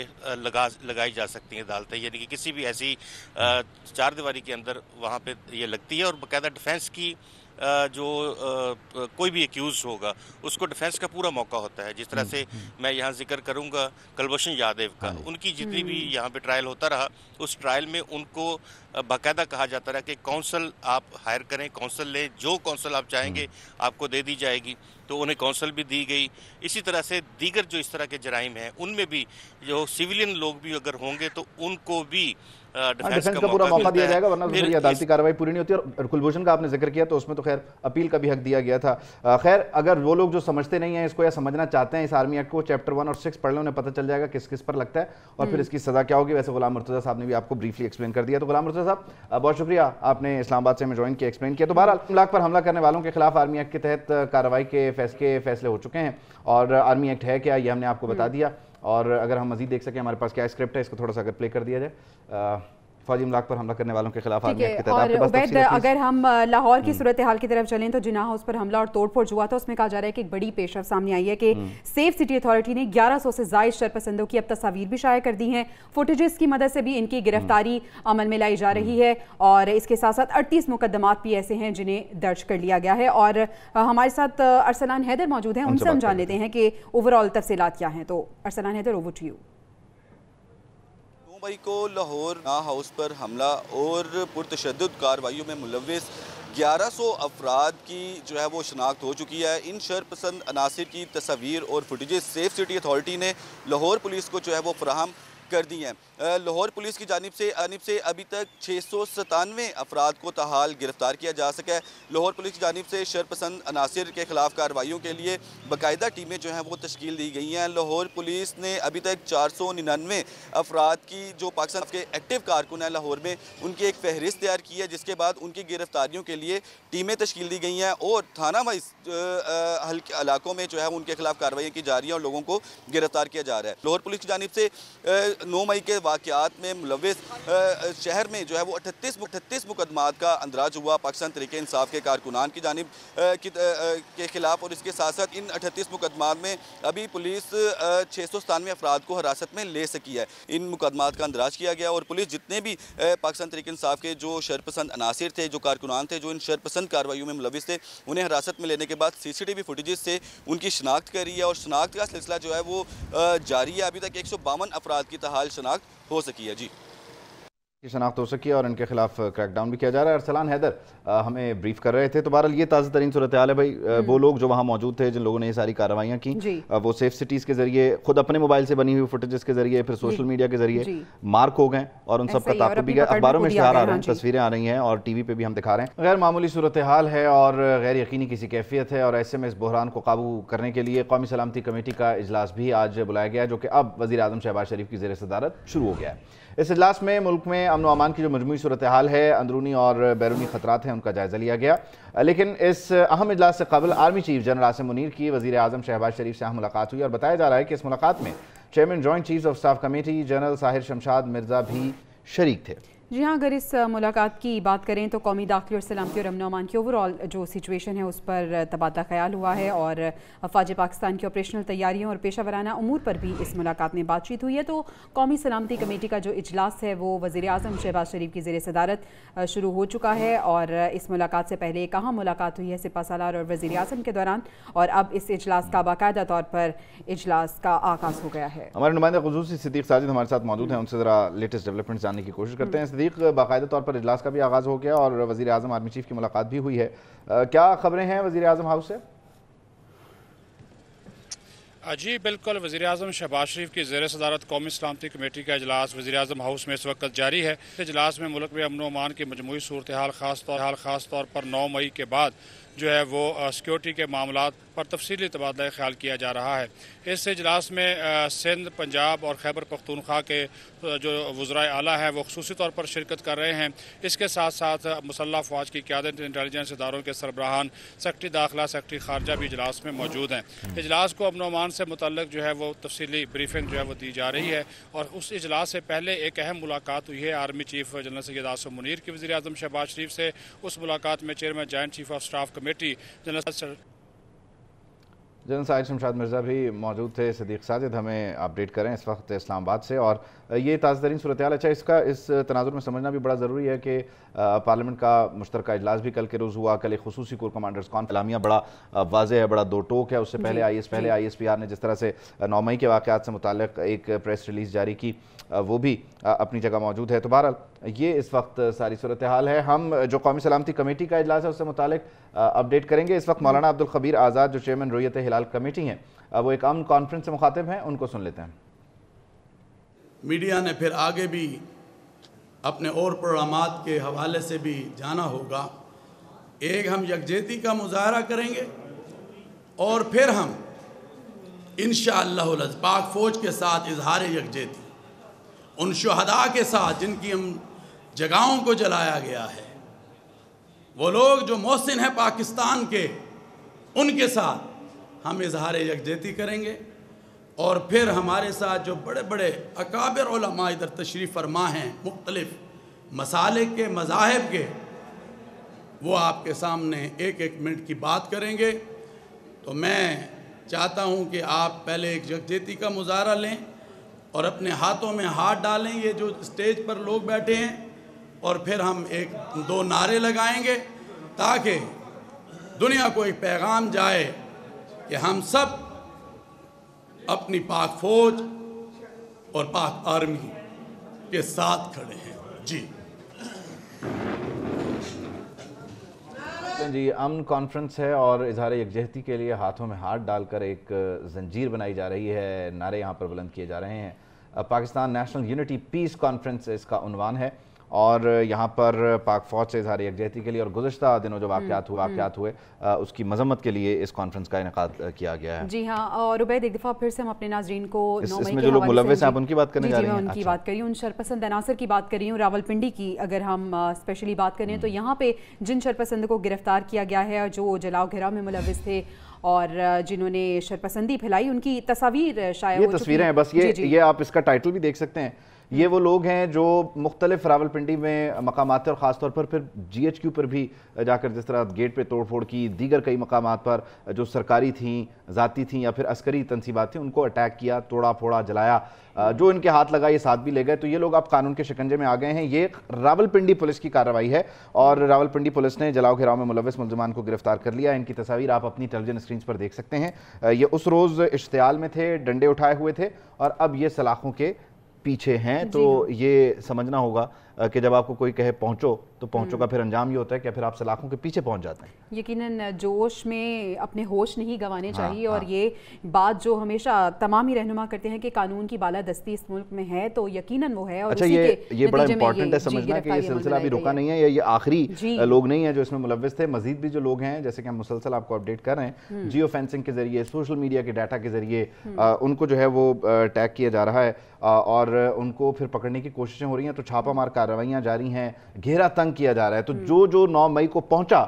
लगाई जा सकती हैं अदालतें, यानी कि किसी भी ऐसी चार दीवारी के अंदर वहाँ पे ये लगती है, और बाकायदा डिफेंस की जो कोई भी एक्यूज होगा उसको डिफेंस का पूरा मौका होता है। जिस तरह से मैं यहाँ जिक्र करूँगा कुलभूषण यादव का, उनकी जितनी भी यहाँ पे ट्रायल होता रहा, उस ट्रायल में उनको बाकायदा कहा जाता रहा कि काउंसिल आप हायर करें, काउंसिल लें, जो काउंसिल आप चाहेंगे आपको दे दी जाएगी, तो उन्हें काउंसिल भी दी गई। इसी तरह से दीगर जो इस तरह के जराइम हैं उनमें भी जो सिविलियन लोग भी अगर होंगे तो उनको भी
डिफेंस का पूरा मौका दिया जाएगा, वरना तो ये अदालती कार्रवाई पूरी नहीं होती। और कुलभूषण का आपने जिक्र किया तो उसमें तो खैर अपील का भी हक दिया गया था। खैर अगर वो लोग जो समझते नहीं हैं इसको या समझना चाहते हैं इस आर्मी एक्ट को, चैप्टर 1 और 6 पढ़ लें, उन्हें पता चल जाएगा किस किस पर लगता है और फिर इसकी सजा क्या होगी। वैसे गुलाम मुर्तज़ा साहब ने भी आपको ब्रीफली एक्सप्लेन कर दिया। तो गुलाम मुर्तज़ा साहब बहुत शुक्रिया, आपने इस्लामाबाद से हमें ज्वाइन किया, एक्सप्लेन किया। तो बहरहाल इमलाक पर हमला करने वालों के खिलाफ आर्मी एक्ट के तहत कार्रवाई के फैसले हो चुके हैं, और आर्मी एक्ट है क्या ये हमने आपको बता दिया। और अगर हम मजीद देख सकें हमारे पास क्या स्क्रिप्ट है, इसको थोड़ा सा अगर प्ले कर दिया जाए। फौजी इमलाक पर हमला करने वालों के खिलाफ आर्मी एक्ट के तहत आपके पास तफसील है?
अगर हम लाहौर की सूरत हाल की तरफ चलें तो जिन्ना हाउस पर हमला और तोड़फोड़ हुआ था, उसमें कहा जा रहा है कि एक बड़ी पेशरफ सामने आई है कि सेफ सिटी अथॉरिटी ने 1100 से जायद शरपसंदों की अब तस्वीर भी शाया कर दी हैं। फुटेजेस की मदद से भी इनकी गिरफ्तारी अमल में लाई जा रही है, और इसके साथ साथ 38 मुकदमात भी ऐसे हैं जिन्हें दर्ज कर लिया गया है। और हमारे साथ अरसलान हैदर मौजूद हैं, उनसे हम जान लेते हैं कि ओवरऑल तफसीलात क्या हैं। तो Arsalan Haider, over to you.
मई को लाहौर ना हाउस पर हमला और पुरतशद्दुद कार्रवाइयों में मुलव्विस 1100 अफराद की जो है वो शनाख्त हो चुकी है। इन शरपसंद अनासिर की तस्वीर और फुटेजेस सेफ सिटी अथॉरिटी ने लाहौर पुलिस को जो है वो फराहम कर दी हैं। लाहौर पुलिस की जानिब से अभी तक 697 अफराद को ताहाल गिरफ्तार किया जा सका है। लाहौर पुलिस की जानिब से शरपसंद अनासिर के खिलाफ कार्रवाइयों के लिए बाकायदा टीमें जो हैं वो तश्कील दी गई हैं। लाहौर पुलिस ने अभी तक 499 अफराद की जो पाकिस्तान के एक्टिव कारकुन हैं लाहौर में, उनकी एक फहरिस्त तैयार की है, जिसके बाद उनकी गिरफ्तारियों के लिए टीमें तश्कील दी गई हैं और थाना वाइज हल्के इलाकों में जो है उनके खिलाफ कार्रवाई की जा रही है और लोगों को गिरफ्तार किया जा रहा है। लाहौर पुलिस की जानिब से 9 मई के वाक़यात में मुलव्विस शहर में जो है वो 38 मुकदमात का अंदराज हुआ पाकिस्तान तहरीक इंसाफ के कारकुनान की जानिब के खिलाफ, और इसके साथ साथ इन 38 मुकदमात में अभी पुलिस 697 अफराद को हिरासत में ले सकी है। इन मुकदमात का अंदराज किया गया और पुलिस जितने भी पाकिस्तान तहरीक इंसाफ के जो शरपसंद अनासिर थे, जो कारकुनान थे, जो इन शरपसंद कार्रवाइयों में मुलव्विस थे, उन्हें हिरासत में लेने के बाद CCTV फुटेजेस से उनकी शनाख्त कर रही है और शनाख्त का सिलसिला जो है वो जारी है। अभी तक 152 अफराद की ताहाल शनाख्त हो सकी है। जी,
की शनाख्त हो सकी है और इनके खिलाफ क्रैकडाउन भी किया जा रहा है। अरसलान हैदर हमें ब्रीफ कर रहे थे। तो बहरहाल ये ताज़ा तरीन सूरत हाल है भाई। वो लोग जो वहाँ मौजूद थे, जिन लोगों ने ये सारी कार्रवाइयाँ की, वो सेफ सिटीज़ के जरिए, खुद अपने मोबाइल से बनी हुई फुटेजेस के जरिए, फिर सोशल मीडिया के जरिए मार्क हो गए और उन सब का ताक़ुब भी गया। अखबारों में इश्तिहार आ रहे हैं, तस्वीरें आ रही हैं और TV पे भी हम दिखा रहे हैं। गैर मामूली सूरत हाल है और गैर यकीनी किसी कैफियत है, और ऐसे में इस बहरान को काबू करने के लिए कौमी सलामती कमेटी का इजलास भी आज बुलाया गया, जो कि अब वज़ीर आज़म शहबाज शरीफ की ज़ेर सदारत शुरू हो गया है। इस इजलास में मुल्क में अमन व अमान की जो मजमूई सूरत हाल है, अंदरूनी और बैरूनी खतरात हैं, उनका जायजा लिया गया। लेकिन इस अहम इजलास से कबल army chief general Asim Munir की वज़ीर आज़म शहबाज शरीफ से अहम मुलाकात हुई और बताया जा रहा है कि इस मुलाकात में chairman joint chiefs of staff committee general Sahir Shamshad Mirza भी शरीक थे।
जी हाँ, अगर इस मुलाकात की बात करें तो कौमी दाखिली और सलामती और अमन व अमान की ओवरऑल जो सिचुएशन है उस पर तबादला ख्याल हुआ है और अफवाज पाकिस्तान की ऑपरेशनल तैयारियों और पेशा वराना अमूर पर भी इस मुलाकात में बातचीत हुई है। तो कौमी सलामती कमेटी का जो इजलास है वो वज़ीर आज़म शहबाज शरीफ की ज़ेर सदारत शुरू हो चुका है और इस मुलाकात से पहले कहाँ मुलाकात हुई है सिपा सालार और वज़ीर आज़म के दौरान, और अब इस इजलास का बाकायदा तौर पर इजलास का आगाज़ हो गया है।
हमारे नुमाइंदा ख़ुसूसी सिद्दीक़ साजिद हमारे साथ मौजूद हैं, उनसे ज़रा लेटेस्ट डेवलपमेंट जानने की कोशिश करते हैं। सिद्दीक़, बाकायदा तौर पर इजलास का भी आगाज़ हो गया और वज़ीर आज़म आर्मी चीफ की मुलाकात भी हुई है, क्या खबरें हैं वज़ीर आज़म हाउस से?
जी बिल्कुल, वज़ीर आज़म शहबाज शरीफ की ज़ेर सदारत कौमी सलामती कमेटी का इजलास वज़ीर आज़म हाउस में इस वक्त जारी है। इजलास में मुल्क में अमन व अमान की मजमूई सूरत हाल ख़ास तौर पर 9 मई के बाद जो है वो सिक्योरिटी के मामलात पर तफसीली तबादला ख्याल किया जा रहा है। इस इजलास में सिंध, पंजाब और खैबर पख्तूनख्वा के जो वज़राए आला हैं वो ख़ुसूसी तौर पर शिरकत कर रहे हैं। इसके साथ साथ मुसल्लह फ़ौज की क़यादत, इंटेलिजेंस इदारों के सरबराहान, सेक्रेटरी दाखिला, सेक्रेटरी खारजा भी इजलास में मौजूद हैं। इजलास को अमन व अमान से मुतल्लिक़ जो है वो तफसीली ब्रीफिंग जो है वो दी जा रही है और उस इजलास से पहले एक अहम मुलाकात हुई है army chief general Syed Asim Munir की वज़ीर आज़म शहबाज शरीफ से। उस मुलाकात में chairman joint chief of staff committee
general Sahir Shamshad Mirza भी मौजूद थे। सिद्दीक़ साजिद हमें अपडेट करें इस वक्त इस्लामाबाद से, और ये ताज़ा तरीन सूरत हाल। अच्छा, इसका इस तनाजुर में समझना भी बड़ा ज़रूरी है कि पार्लियामेंट का मुश्तरका इजलास भी कल के रोज़ हुआ। कल एक खुसूसी कोर कमांडर्स कॉन्फ्रेंस एलामिया बड़ा वाज़ेह है, बड़ा दो टोक है। उससे पहले ISPR ने जिस तरह से 9 मई के वाक़यात से मुताल्लिक़ एक प्रेस रिलीज़ जारी की, वो भी अपनी जगह मौजूद है। तो बहरहाल ये इस वक्त सारी सूरत हाल है। हम जो कौमी सलामती कमेटी का इजलास है उससे मुताल्लिक़ अपडेट करेंगे। इस वक्त मौलाना अब्दुल खबीर आज़ाद जो चेयरमैन रुयत हिलाल कमेटी हैं, वो एक अमन कॉन्फ्रेंस से मुखातिब हैं, उनको सुन लेते हैं।
मीडिया ने फिर आगे भी अपने और प्रोग्रामात के हवाले से भी जाना होगा। एक हम यकजहती का मुजाहरा करेंगे और फिर हम इंशाअल्लाह पाक फ़ौज के साथ इजहार यकजहती, उन शुहदा के साथ जिनकी हम जगहों को जलाया गया है, वो लोग जो मोहसिन हैं पाकिस्तान के, उनके साथ हम इजहार यकजहती करेंगे। और फिर हमारे साथ जो बड़े बड़े अकाबिर उलमा इधर तशरीफ़ फरमा हैं, मुख्तलिफ़ मसालिक के, मज़ाहिब के, वो आपके सामने एक एक मिनट की बात करेंगे। तो मैं चाहता हूँ कि आप पहले एक यकजहती का मुजाहरा लें और अपने हाथों में हाथ डालें, ये जो स्टेज पर लोग बैठे हैं, और फिर हम एक दो नारे लगाएंगे ताकि दुनिया को एक पैगाम जाए कि हम सब अपनी पाक फ़ौज और पाक आर्मी के साथ खड़े हैं। जी
जी, अमन कॉन्फ्रेंस है और इजहार यकजहती के लिए हाथों में हाथ डालकर एक जंजीर बनाई जा रही है, नारे यहाँ पर बुलंद किए जा रहे हैं। Pakistan national unity piece conference इसका उन्वान है और यहाँ पर पाक फ़ौज से इजहार यकजहती के लिए और गुज़श्ता दिनों जो वाक़यात हुए उसकी मज़म्मत के लिए इस कॉन्फ्रेंस का इनेकाद किया गया है। जी
हाँ, और उबैद एक दफ़ा फिर से हम अपने नाज़रीन को
इसमें जो लोग मुलव्वस हैं आप उनकी बात करने जा रही हैं।
उनकी बात करिए, उन शरपसंद अनासर की बात करिए। रावलपिंडी की अगर हम स्पेशली बात करें तो यहाँ पे जिन शरपसंद को गिरफ्तार किया गया है, जो जलाओ घेराव में मुलव्वस थे और जिन्होंने शरपसंदी फैलाई, उनकी तस्वीर शायद
ये तस्वीरें हैं, बस ये आप इसका टाइटल भी देख सकते हैं। ये वो लोग हैं जो मुख्तलिफ रावलपिंडी में मकामात और ख़ास तौर पर फिर GHQ पर भी जाकर जिस तरह गेट पे तोड़फोड़ की, दीगर कई मकामात पर जो सरकारी थी, ज़ाती थी या फिर अस्करी तनसीबात थी, उनको अटैक किया, तोड़ा फोड़ा, जलाया, जो इनके हाथ लगा ये साथ भी ले गए। तो ये लोग अब कानून के शिकंजे में आ गए हैं। ये रावलपिंडी पुलिस की कार्रवाई है और रावलपिंडी पुलिस ने जलाओ घेराव में मुलव्वस मुल्ज़िमान को गिरफ्तार कर लिया। इनकी तस्वीर आप अपनी टेलीविजन स्क्रीन पर देख सकते हैं। ये उस रोज़ इश्तियाल में थे, डंडे उठाए हुए थे और अब ये सलाखों के पीछे हैं। तो ये समझना होगा कि जब आपको कोई कहे पहुंचो तो पहुंचो का फिर अंजाम ये होता है कि फिर आप सलाखों के पीछे पहुंच जाते हैं।
यकीनन जोश में अपने होश नहीं गंवाने चाहिए। और ये बात जो हमेशा तमाम ही रहनुमा करते हैं कि कानून की बालादस्ती इस मुल्क में है, तो यकीनन वो है। और
अच्छा, ये बड़ा इंपॉर्टेंट है समझना कि ये सिलसिला भी रुका नहीं है, ये आखिरी लोग नहीं है जो इसमें मुलव्वस थे। मजीद भी जो लोग हैं, जैसे कि हम मुसलसल आपको अपडेट कर रहे हैं, जियो फेंसिंग के जरिए, सोशल मीडिया के डाटा के जरिए उनको जो है वो टैग किया जा रहा है और और उनको फिर पकड़ने की कोशिशें हो रही हैं, तो छापामार कार्रवाइयां जारी हैं, घेरा तंग किया जा रहा है। तो जो 9 मई को पहुंचा,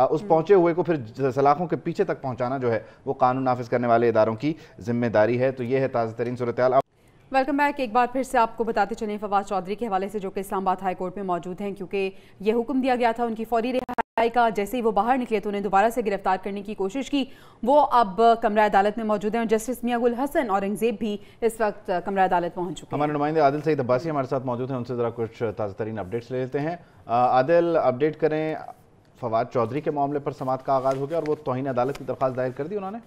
उस पहुंचे हुए को फिर सलाखों के पीछे तक पहुंचाना जो है वो कानून नाफिज करने वाले इदारों की जिम्मेदारी है। तो ये है ताज़ा तरीन सूरत-ए-हाल।
Welcome back. एक बार फिर से आपको बताते चलें फवाद चौधरी के हवाले से, जो कि इस्लामाबाद हाई कोर्ट में मौजूद हैं, क्योंकि ये हुक्म दिया गया था उनकी फौरी रिहाई का। जैसे ही वो बाहर निकले तो उन्हें दोबारा से गिरफ्तार करने की कोशिश की। वो अब कमरा अदालत में मौजूद हैं और जस्टिस मियां गुल हसन औरंगजेब भी इस वक्त कमरा अदालत पहुंच चुके हैं।
हमारे नुमाइंदे आदिल सईद अब्बासी हमारे साथ मौजूद हैं, उनसे ज़रा कुछ ताज़ा तरीन अपडेट्स ले लेते हैं। आदिल, अपडेट करें, फवाद चौधरी के मामले पर समाअत का आगाज़ हो गया और वो तौहीन अदालत की दरख्वास्त दायर कर दी उन्होंने।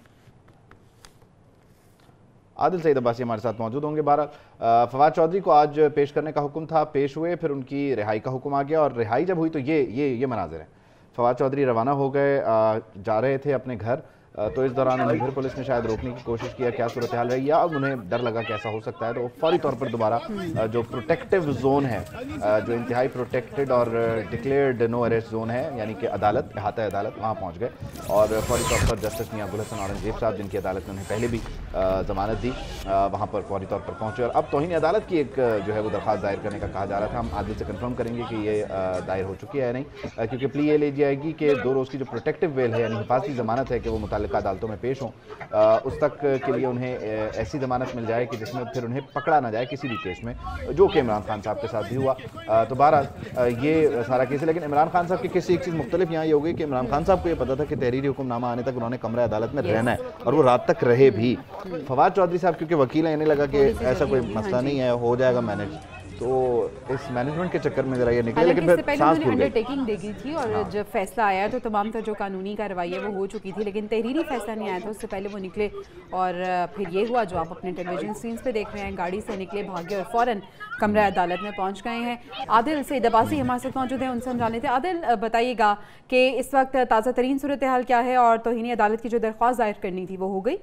आदिल सईद अब्बासी हमारे साथ मौजूद होंगे। बहरहाल फवाद चौधरी को आज पेश करने का हुक्म था, पेश हुए, फिर उनकी रिहाई का हुक्म आ गया और रिहाई जब हुई तो ये मनाजिर है। फवाद चौधरी रवाना हो गए, जा रहे थे अपने घर, तो इस दौरान उन्हें फिर पुलिस ने शायद रोकने की कोशिश किया, क्या सूरत हाल रही, या अब उन्हें डर लगा कि ऐसा हो सकता है, तो फौरी तौर पर दोबारा जो प्रोटेक्टिव जोन है, जो इंतहाई प्रोटेक्टेड और डिक्लेयर्ड नो अरेस्ट जोन है, यानी कि अदालत, अहाता अदालत, वहाँ पहुँच गए और फौरी तौर पर जस्टिस मियां गुल हसन औरंगजेब साहब, जिनकी अदालत ने उन्हें पहले भी जमानत दी, वहाँ पर फौरी तौर पर पहुँचे और अब तौहीन अदालत की एक जो है वो दरख्वास्त दायर करने का कहा जा रहा था। हम आदिल से कंफर्म करेंगे कि ये दायर हो चुकी है या नहीं, क्योंकि प्ली ये ले जाएगी कि 2 रोज़ की जो प्रोटेक्टिव बेल है, यानी हिफाजती ज़मानत है कि वो मुताल्लिका अदालतों में पेश हों, उस तक के लिए उन्हें ऐसी ज़मानत मिल जाए कि जिसमें फिर उन्हें पकड़ा ना जाए किसी भी केस में, जो कि इमरान खान साहब के साथ भी हुआ। तो बहरहाल ये सारा केस है, लेकिन इमरान खान साहब की किसी एक चीज़ मुख्तलिफ यहाँ ये हो गई कि इमरान खान साहब को ये पता था कि तहरीरी हुक्मनामा आने तक उन्होंने कमरा अदालत में रहना है और वो रात तक रहे भी। फवाद चौधरी साहब क्योंकि वकील हैं, इन्हें लगा कि ऐसा कोई मसला नहीं है, हो जाएगा मैनेज, तो इस मैनेजमेंट के चक्कर में जरा ये निकले, लेकिन फिर सांस फूल गई।
अंडरटेकिंग देगी थी और जब फैसला आया तो तमाम तर जो कानूनी कार्रवाई है वो हो चुकी थी, लेकिन तहरीरी फैसला नहीं आया था, उससे पहले वो निकले और फिर ये हुआ जो आप अपने टेलीविजन स्क्रीन पे देख रहे हैं। गाड़ी से निकले, भागे और फौरन कमरा अदालत में पहुंच गए हैं। आदिल सईद अब्बासी हमारे साथ मौजूद हैं, उनसे हम जाने थे। आदिल, बताइएगा कि इस वक्त ताज़ा तरीन सूरत हाल क्या है और तौहीन अदालत की जो दरख्वास्त दायर करनी थी वो हो गई?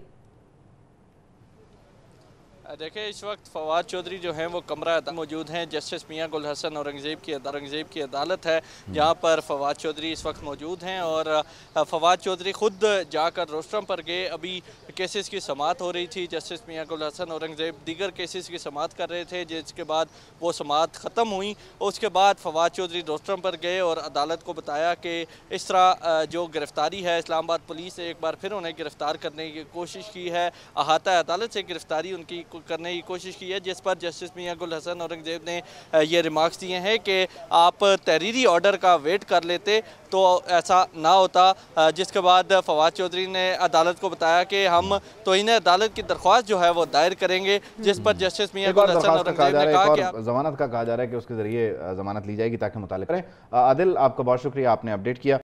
देखिए, इस वक्त फवाद चौधरी जो हैं वो कमरा मौजूद हैं। जस्टिस मियां गुल हसन औरंगजेब की अदालत है जहां पर फवाद चौधरी इस वक्त मौजूद हैं और फवाद चौधरी ख़ुद जाकर रोस्ट्रम पर गए। अभी केसेस की समाअत हो रही थी, जस्टिस मियां गुल हसन औरंगजेब दीगर केसेस की समाअत कर रहे थे, जिसके बाद वो समाअत ख़त्म हुई। उसके बाद फवाद चौधरी रोस्ट्रम पर गए और अदालत को बताया कि इस तरह जो गिरफ्तारी है, इस्लामाबाद पुलिस एक बार फिर उन्हें गिरफ्तार करने की कोशिश की है, अहाता अदालत से गिरफ्तारी उनकी करने की कोशिश की है, जिस पर जस्टिस मियां गुल हसन औरंगजेब ने ये रिमार्क्स दिए हैं कि आप तहरीरी ऑर्डर का वेट कर लेते तो ऐसा ना होता। जिसके बाद फवाद चौधरी ने अदालत को बताया कि हम तौहीन अदालत की दरख्वास्त जो है वो दायर करेंगे, जिस पर जस्टिस मियां गुल हसन औरंगजेब ने कहा कि
जमानत का कहा जा रहा है कि उसके जरिए जमानत ली जाएगी ताकि मुतालिक करें। आदिल, आपका बहुत शुक्रिया, आपने अपडेट किया।